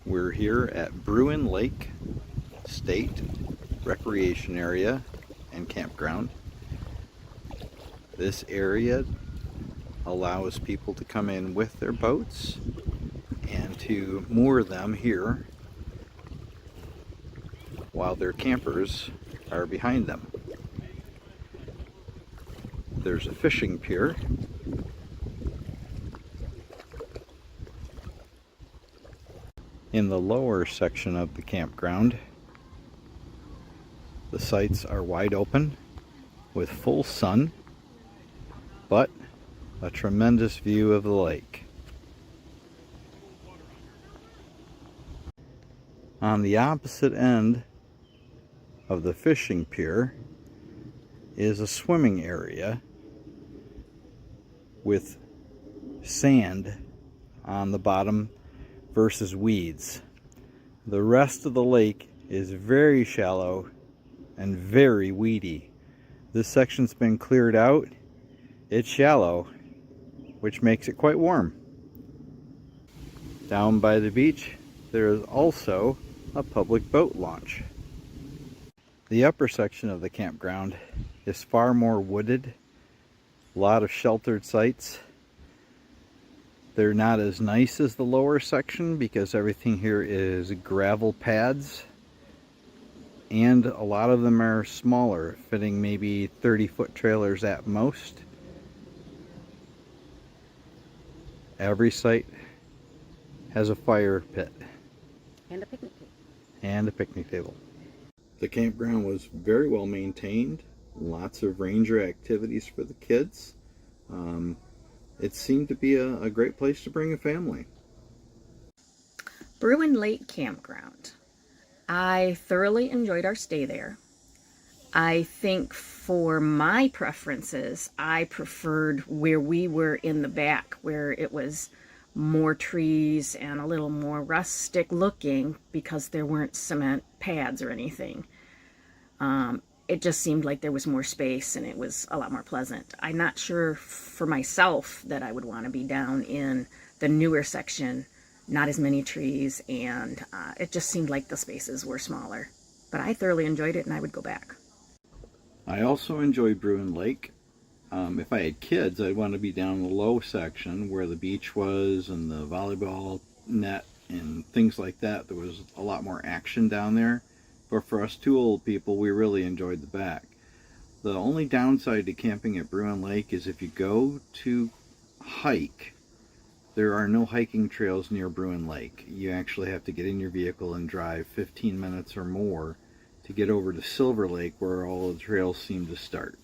We're here at Bruin Lake State Recreation Area and Campground. This area allows people to come in with their boats and to moor them here while their campers are behind them. There's a fishing pier. In the lower section of the campground, the sites are wide open with full sun, but a tremendous view of the lake. On the opposite end of the fishing pier is a swimming area with sand on the bottom versus weeds. The rest of the lake is very shallow and very weedy. This section's been cleared out. It's shallow, which makes it quite warm. Down by the beach, there is also a public boat launch. The upper section of the campground is far more wooded, a lot of sheltered sites. They're not as nice as the lower section because everything here is gravel pads, and a lot of them are smaller, fitting maybe 30-foot trailers at most. Every site has a fire pit. And a picnic table. And a picnic table. The campground was very well maintained. Lots of ranger activities for the kids. It seemed to be a great place to bring a family. Bruin Lake Campground. I thoroughly enjoyed our stay there. I think for my preferences, I preferred where we were in the back, where it was more trees and a little more rustic looking because there weren't cement pads or anything. It just seemed like there was more space and it was a lot more pleasant. I'm not sure for myself that I would want to be down in the newer section, not as many trees, and it just seemed like the spaces were smaller. But I thoroughly enjoyed it and I would go back. I also enjoy Bruin Lake. If I had kids, I'd want to be down in the low section where the beach was and the volleyball net and things like that. There was a lot more action down there. But for us two old people, we really enjoyed the back. The only downside to camping at Bruin Lake is if you go to hike, there are no hiking trails near Bruin Lake. You actually have to get in your vehicle and drive 15 minutes or more to get over to Silver Lake, where all the trails seem to start.